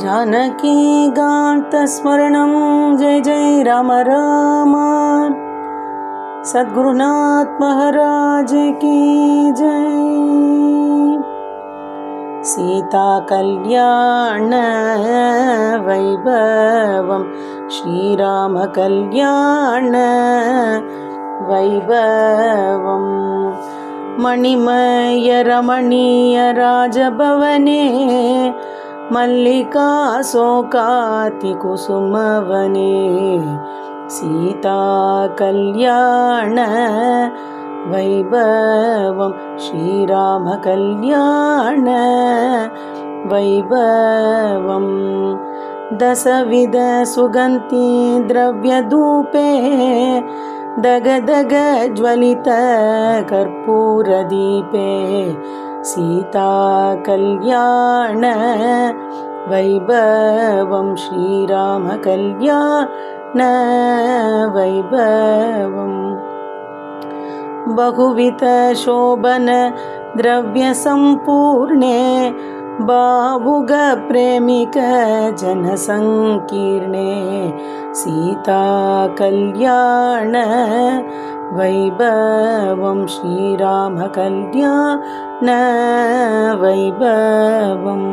जानकीकान्तस्मरणं जय जय राम राम। सद्गुरुनाथ महाराज की जय। सीता कल्याण वैभवं श्रीराम कल्याण वैभवं मणिमय रमणीय राजभवने मल्लिका शोकाति कुसुमवने सीता कल्याण वैभवं श्रीराम कल्याण वैभवं दशविध सुगन्धि द्रव्यधूपे दगदग ज्वलित कर्पूरदीपे सीता कल्याण वैभवं श्रीराम कल्याण वैभवं बहुविध शोभन द्रव्य संपूर्णे भावुक प्रेमिक जनसंकीर्णे सीता कल्याण वैभवं श्रीराम कल्याण वैभवम्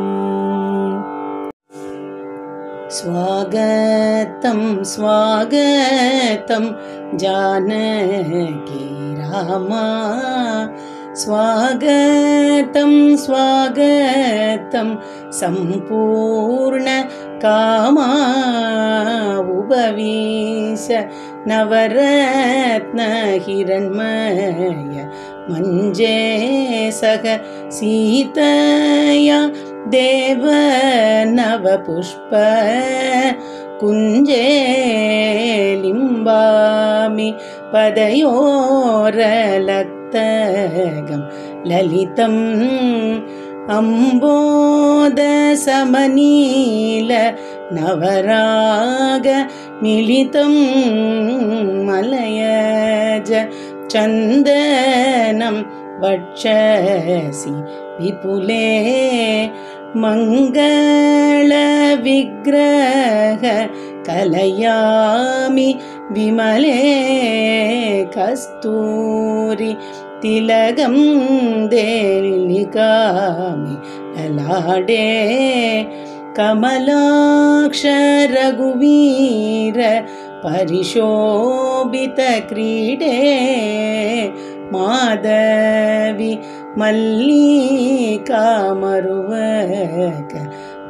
स्वागतं स्वागतं जानकी रामा स्वागतं स्वागतं सम्पूर्ण कामा उपवीश नवरत्न हिरण्मय मञ्जे सह सीतया देव नवपुष्प कुञ्जे लिम्बामि पदयोरलक्तगं ललितम् अम्बोदसमनील नवराग मिलितं मलयज चन्दनं वक्षसि विपुले मङ्गलविग्रह कलयामि विमले कस्तूरि तिलकं देलिकामि ललाटे कमलाक्ष रघुवीर परिशोभित क्रीडे माधवी मल्लिका मरुवक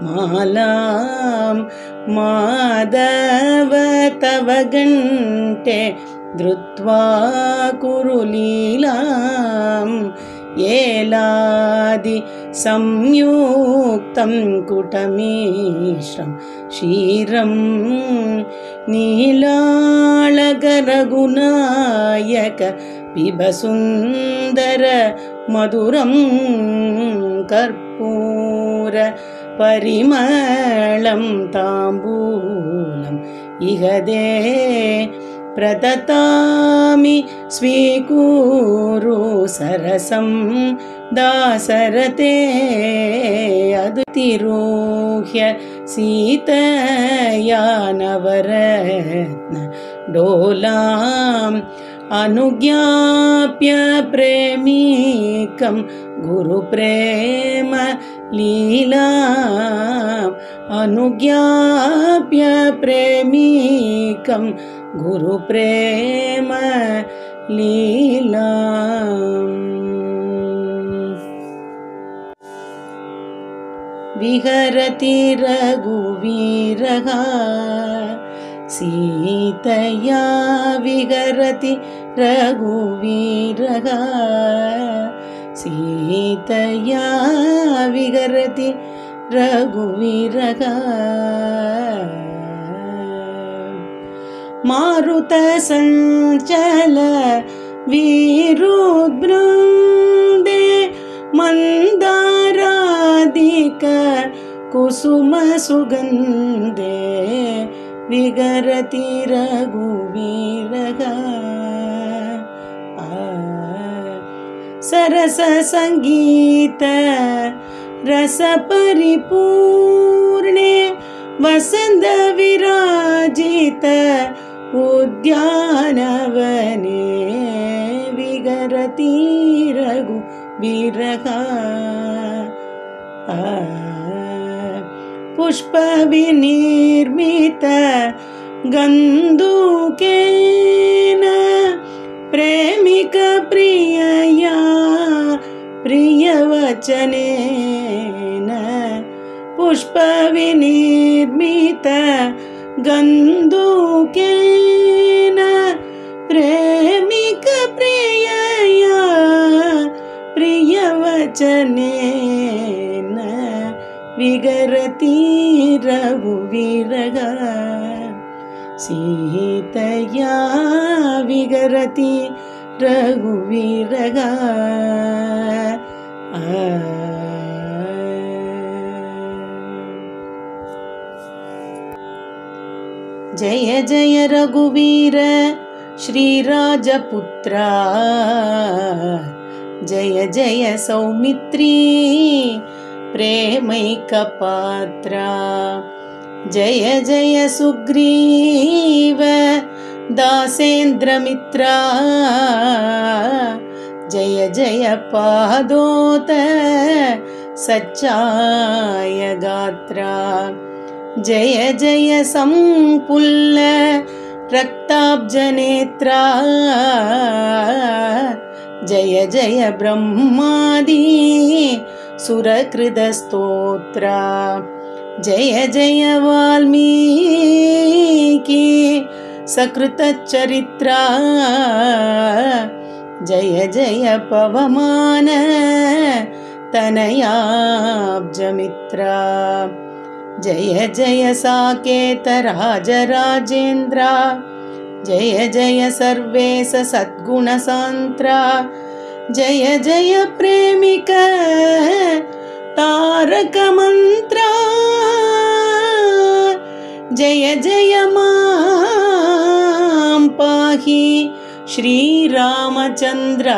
मालां माधव तव घण्टे धृत्वा कुरुलीलां येलादि संयुक्तं कुटमिश्रं क्षीरं नीलाळगरघुनायक पिब सुन्दर मधुरं कर्पूर परिमलं ताम्बूलं इहदे प्रदत्तामि स्वीकुरु सरसं दासरते अतिरोह्य सीतया नवरत्न डोलाम् अनुज्ञाप्य प्रेमिकं गुरुप्रेम लीलाम् अनुज्ञाप्य प्रेमिकं गुरुप्रेम लीलाम् विहरति रघुवीरः सीतया विहरति रघुवीरः सीतया विहरति रघुवीरः मारुत संचल वीरुद्बृन्दे मन्दारादिक कुसुम सुगन्धे विहरति रघुवीरः सरस संगीत रसपरिपूर्णे वसन्त विराजित उद्यानवने विहरति रघुवीरः पुष्पविनिर्मित गन्धुकेन प्रेमिक प्रियया प्रियवचनेन पुष्पविनिर्मित गन्धुकेन प्रेमिक प्रियया प्रियवचनेन विहरति रघुवीरः सीतया विहरति रघुवीरः जय जय रघुवीर श्रीराजपुत्रा जय जय सौमित्री प्रेमैकपात्रा जय जय सुग्रीव दासेन्द्रमित्रा जय जय पादोत सच्चाय गात्रा जय जय संपुल्ल रक्ताब्जनेत्रा जय जय ब्रह्मादि सुरकृतस्तोत्रा जय जय वाल्मीकि सकृतचरित्रा जय जय पवमान तनयाब्जमित्रा जय जय साकेत राजराजेन्द्र जय जय सर्वेश सद्गुणसान्द्रा जय जय प्रेमिक तारक मंत्रा जय जय मां पाहि श्री रामचंद्र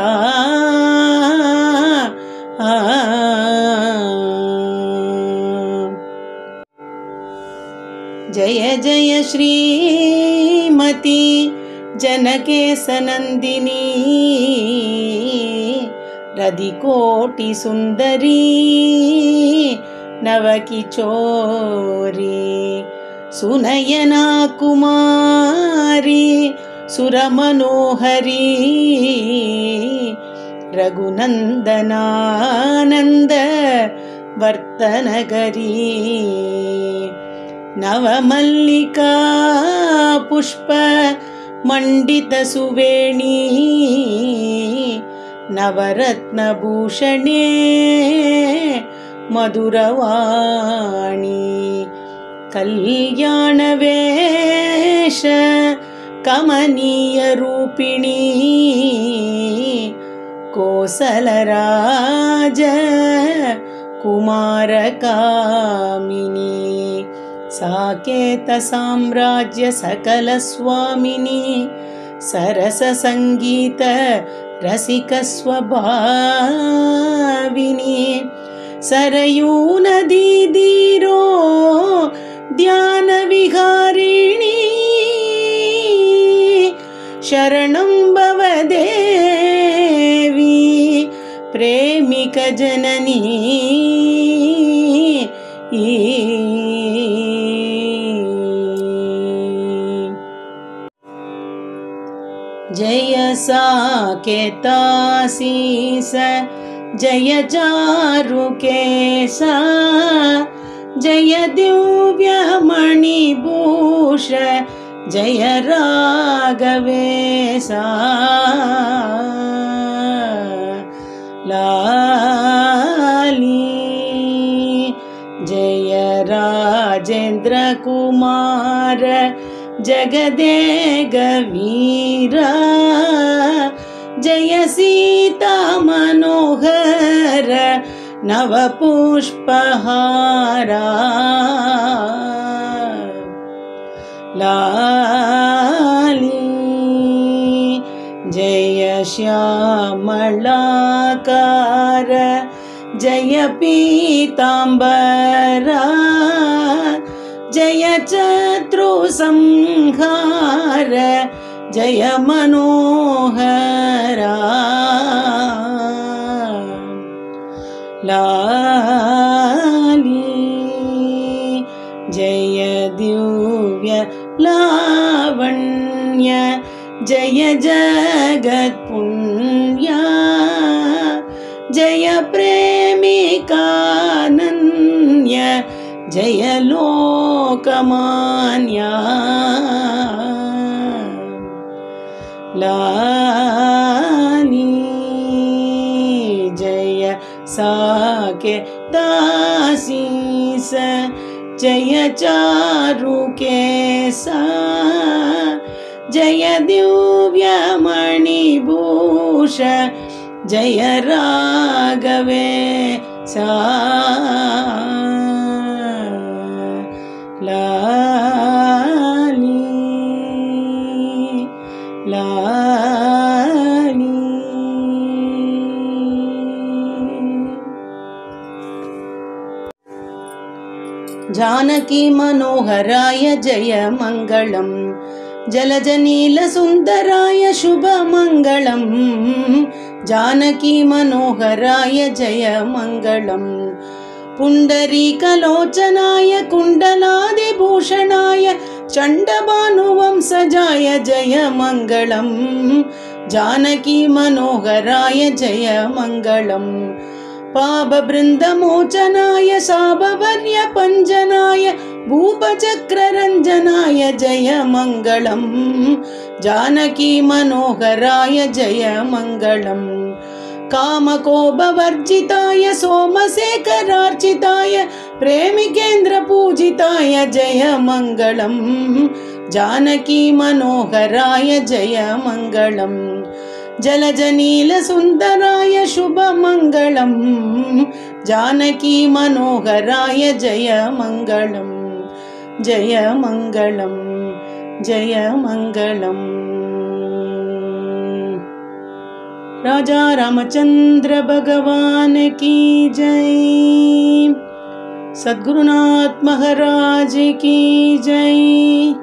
जय जय श्रीमती जनकेशनंदिनी रदिकोटि सुंदरी नवकिचोरी सुनयना कुमारी सुरमनोहरी रघुनंदनानंद वर्तनगरी नवमल्लिका पुष्प मंडित सुवेणी नवरत्नभूषणे मधुरवाणी कल्याणवेश कमनीय रूपिणी कोसलराज कुमारकामिनी साकेत साम्राज्य सकल स्वामिनी सरस संगीत रसिक स्वभाविनी सरयू नदी दीरो ध्यान विहारिणी शरणं भव देवी प्रेमिक जननी जय साकेतासीस जय चारुकेश जय दिव्यमणिभूष जय राघवेशा लाली जय राजेन्द्र कुमार जगदेक वीरा जय सीता मनोहर नवपुष्पहारा लाली जय श्यामलाकार जय पीताम्बरा जय शत्रुसंहार जय मनोहरा लाली जय दिव्य लावण्य जय जगत्पुण्या जय प्रेमिकानन्य जय लोकमान्या लाली जय साकेतासीस जय चारुकेसा जय दिव्यमणिभूष जय राघवेशा लाली लाली जानकी मनोहराय जय मंगलम् जलजनीलसुन्दराय शुभमङ्गलम् जानकी मनोहराय जय मङ्गलम् पुण्डरीकलोचनाय कुण्डलादिभूषणाय चण्डभानुवंशजाय जय मङ्गलम् जानकी मनोहराय जय मङ्गलम् पापवृन्दमोचनाय शापवर्यपञ्जनाय भूपचक्ररञ्जनाय जय मङ्गलम् जानकी मनोहराय जय मङ्गलम् कामकोपवर्जिताय सोमशेखरार्चिताय प्रेमिकेन्द्रपूजिताय जय मङ्गलम् जानकी मनोहराय जय मङ्गलम् जलजनीलसुन्दराय शुभमङ्गलम् जानकी मनोहराय जय मङ्गलम् जय मङ्गलम् जय मङ्गलम् राजा रामचंद्र भगवान की जय सद्गुरुनाथ महाराज की जय।